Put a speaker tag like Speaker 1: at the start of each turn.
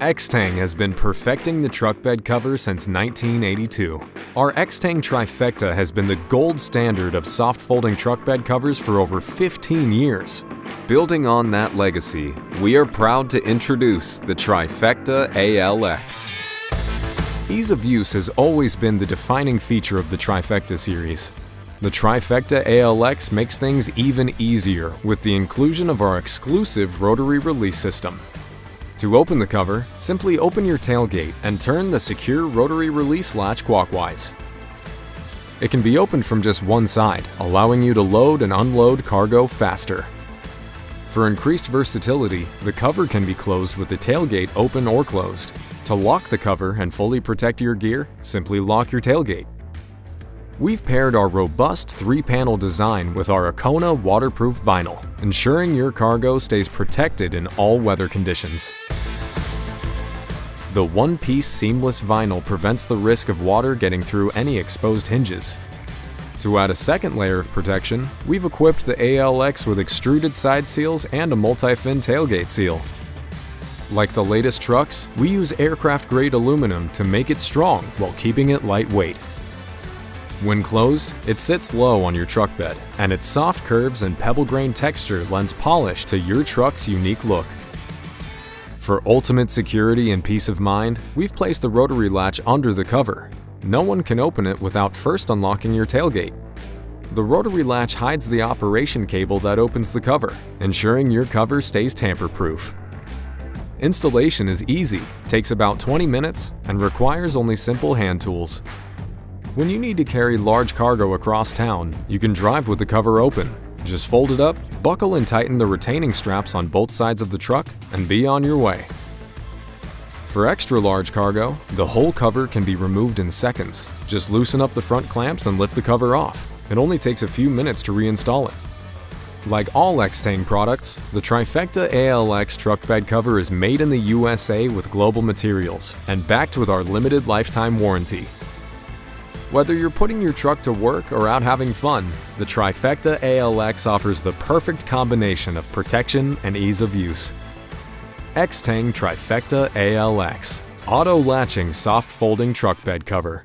Speaker 1: EXTANG has been perfecting the truck bed cover since 1982. Our EXTANG Trifecta has been the gold standard of soft folding truck bed covers for over 15 years. Building on that legacy, we are proud to introduce the Trifecta ALX. Ease of use has always been the defining feature of the Trifecta series. The Trifecta ALX makes things even easier with the inclusion of our exclusive rotary release system. To open the cover, simply open your tailgate and turn the secure rotary release latch clockwise. It can be opened from just one side, allowing you to load and unload cargo faster. For increased versatility, the cover can be closed with the tailgate open or closed. To lock the cover and fully protect your gear, simply lock your tailgate. We've paired our robust 3-panel design with our Icona waterproof vinyl, ensuring your cargo stays protected in all weather conditions. The one-piece seamless vinyl prevents the risk of water getting through any exposed hinges. To add a second layer of protection, we've equipped the ALX with extruded side seals and a multi-fin tailgate seal. Like the latest trucks, we use aircraft-grade aluminum to make it strong while keeping it lightweight. When closed, it sits low on your truck bed, and its soft curves and pebble-grain texture lends polish to your truck's unique look. For ultimate security and peace of mind, we've placed the rotary latch under the cover. No one can open it without first unlocking your tailgate. The rotary latch hides the operation cable that opens the cover, ensuring your cover stays tamper-proof. Installation is easy, takes about 20 minutes, and requires only simple hand tools. When you need to carry large cargo across town, you can drive with the cover open. Just fold it up, buckle and tighten the retaining straps on both sides of the truck, and be on your way. For extra large cargo, the whole cover can be removed in seconds. Just loosen up the front clamps and lift the cover off. It only takes a few minutes to reinstall it. Like all EXTANG products, the Trifecta ALX truck bed cover is made in the USA with global materials and backed with our limited lifetime warranty. Whether you're putting your truck to work or out having fun, the Trifecta ALX offers the perfect combination of protection and ease of use. EXTANG Trifecta ALX, auto-latching soft folding truck bed cover.